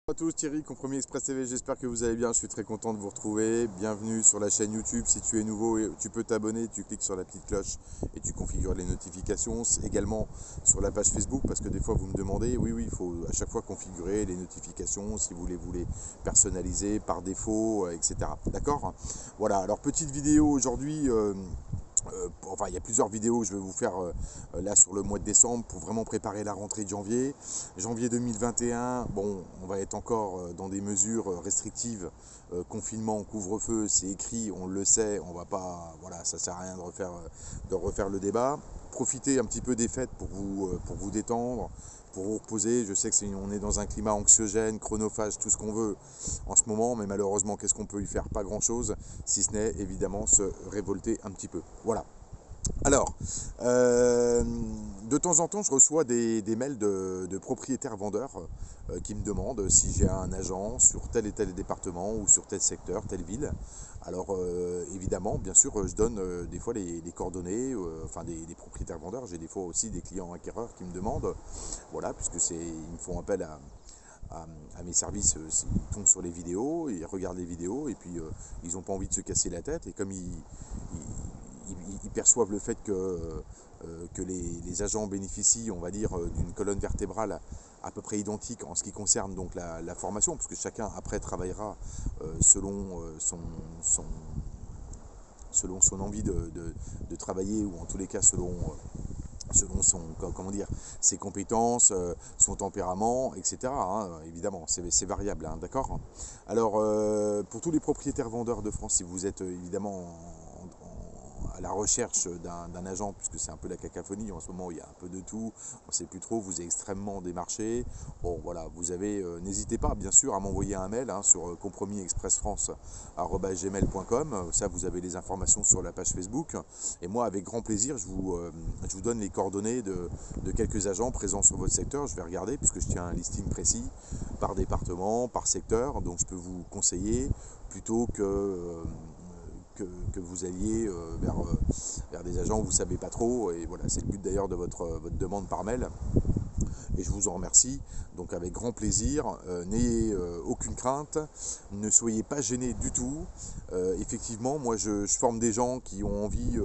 Bonjour à tous, Thierry, Compromis Express TV, j'espère que vous allez bien, je suis très content de vous retrouver. Bienvenue sur la chaîne YouTube, si tu es nouveau, tu peux t'abonner, tu cliques sur la petite cloche et tu configures les notifications. Également sur la page Facebook, parce que des fois vous me demandez, oui, il faut à chaque fois configurer les notifications, si vous les voulez personnaliser par défaut, etc. D'accord? Voilà, alors petite vidéo aujourd'hui. Il y a plusieurs vidéos que je vais vous faire là sur le mois de décembre pour vraiment préparer la rentrée de janvier. Janvier 2021, bon, on va être encore dans des mesures restrictives, confinement, couvre-feu, c'est écrit, on le sait, on va pas, voilà, ça sert à rien de refaire le débat. Profitez un petit peu des fêtes pour vous détendre, pour vous reposer. Je sais qu'on est dans un climat anxiogène, chronophage, tout ce qu'on veut en ce moment, mais malheureusement, qu'est-ce qu'on peut y faire? Pas grand-chose, si ce n'est évidemment se révolter un petit peu. Voilà. Alors, de temps en temps, je reçois des mails de propriétaires vendeurs qui me demandent si j'ai un agent sur tel et tel département ou sur tel secteur, telle ville. Alors, évidemment, bien sûr, je donne des fois les coordonnées, des propriétaires vendeurs. J'ai des fois aussi des clients acquéreurs qui me demandent, voilà, puisque ils me font appel à mes services, ils tombent sur les vidéos, ils regardent les vidéos et puis ils n'ont pas envie de se casser la tête. Et comme ils perçoivent le fait que les agents bénéficient, on va dire, d'une colonne vertébrale à peu près identique en ce qui concerne donc la formation, puisque chacun après travaillera selon son envie de travailler, ou en tous les cas selon ses compétences, son tempérament, etc. Évidemment, c'est variable, d'accord. Alors, pour tous les propriétaires vendeurs de France, si vous êtes évidemment à la recherche d'un agent, puisque c'est un peu la cacophonie en ce moment, il y a un peu de tout, on ne sait plus trop, vous êtes extrêmement démarché. Bon, voilà, vous avez, n'hésitez pas bien sûr à m'envoyer un mail sur compromisexpressfrance@gmail.com. Ça, vous avez les informations sur la page Facebook. Et moi, avec grand plaisir, je vous donne les coordonnées de quelques agents présents sur votre secteur. Je vais regarder, puisque je tiens un listing précis par département, par secteur, donc je peux vous conseiller plutôt que vous alliez vers des agents où vous ne savez pas trop. Et voilà, c'est le but d'ailleurs de votre demande par mail. Et je vous en remercie. Donc avec grand plaisir, n'ayez aucune crainte, ne soyez pas gênés du tout. Effectivement, moi je forme des gens qui ont envie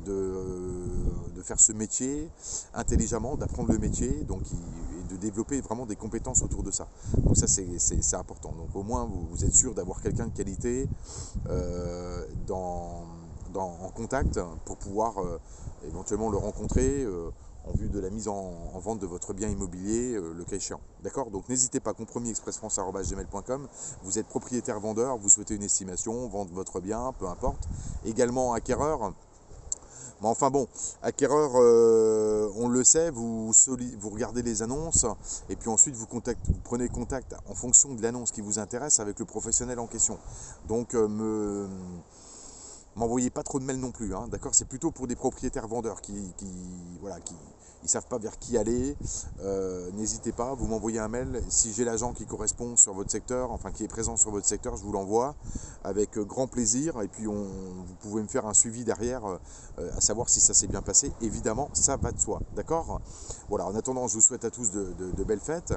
de faire ce métier intelligemment, d'apprendre le métier, donc et de développer vraiment des compétences autour de ça. Donc ça c'est important. Donc au moins vous êtes sûr d'avoir quelqu'un de qualité en contact pour pouvoir éventuellement le rencontrer en vue de la mise en vente de votre bien immobilier, le cas échéant. D'accord? Donc n'hésitez pas, compromisexpressfrance@gmail.com. Vous êtes propriétaire vendeur, vous souhaitez une estimation, vendre votre bien, peu importe. Également acquéreur. Mais enfin bon, acquéreur, on le sait, vous regardez les annonces et puis ensuite vous prenez contact en fonction de l'annonce qui vous intéresse avec le professionnel en question. Donc m'envoyez pas trop de mails non plus, d'accord? C'est plutôt pour des propriétaires vendeurs qui ils savent pas vers qui aller. N'hésitez pas, vous m'envoyez un mail. Si j'ai l'agent qui correspond sur votre secteur, enfin qui est présent sur votre secteur, je vous l'envoie avec grand plaisir. Et puis vous pouvez me faire un suivi derrière, à savoir si ça s'est bien passé. Évidemment, ça va de soi, d'accord? Voilà, en attendant, je vous souhaite à tous de belles fêtes.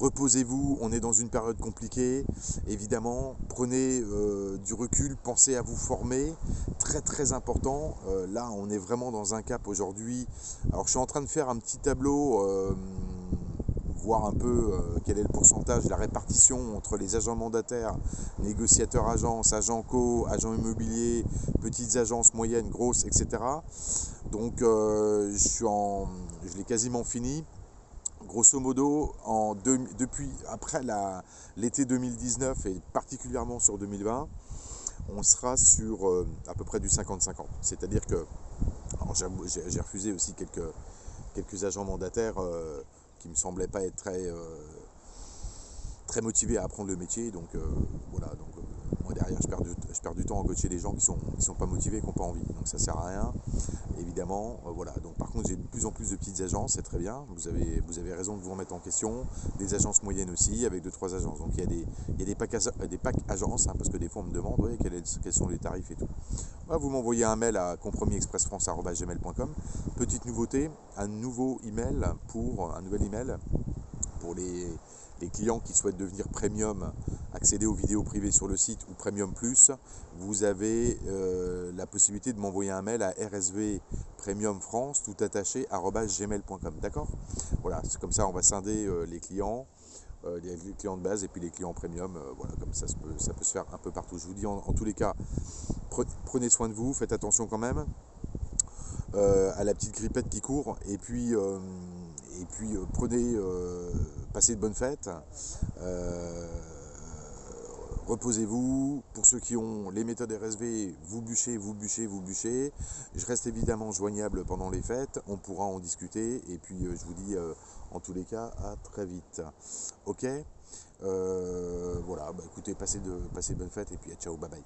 Reposez-vous, on est dans une période compliquée, évidemment, prenez du recul, pensez à vous former, très très important. Là, on est vraiment dans un cap aujourd'hui. Alors, je suis en train de faire un petit tableau, voir un peu quel est le pourcentage, la répartition entre les agents mandataires, négociateurs agences, agents co, agents immobiliers, petites agences, moyennes, grosses, etc. Donc, je l'ai quasiment fini. Grosso modo, depuis après l'été 2019 et particulièrement sur 2020, on sera sur à peu près du 50-50. C'est-à-dire que j'ai refusé aussi quelques agents mandataires qui ne me semblaient pas être très motivés à apprendre le métier. Donc voilà, moi derrière je perds du temps à coacher des gens qui sont pas motivés, qui n'ont pas envie. Donc ça sert à rien, évidemment. Voilà. Donc par contre j'ai de plus en plus de petites agences, c'est très bien. Vous avez raison de vous remettre en question. Des agences moyennes aussi, avec 2-3 agences. Donc il y a des packs agences, parce que des fois on me demande quels sont les tarifs et tout. Voilà, vous m'envoyez un mail à compromisexpressfrance@gmail.com. Petite nouveauté, un nouvel email pour les les clients qui souhaitent devenir premium, accéder aux vidéos privées sur le site ou premium plus, vous avez la possibilité de m'envoyer un mail à rsvpremiumfrance tout attaché @gmail.com. D'accord? Voilà, c'est comme ça on va scinder les clients. Les clients de base et puis les clients premium, voilà, comme ça peut se faire un peu partout. Je vous dis en tous les cas, prenez soin de vous, faites attention quand même à la petite grippette qui court, et puis passez de bonnes fêtes, reposez-vous. Pour ceux qui ont les méthodes RSV, vous bûchez, vous bûchez, vous bûchez. Je reste évidemment joignable pendant les fêtes, on pourra en discuter, et puis je vous dis en tous les cas à très vite. Ok, voilà, bah écoutez, passez de bonnes fêtes, et puis ciao, bye bye.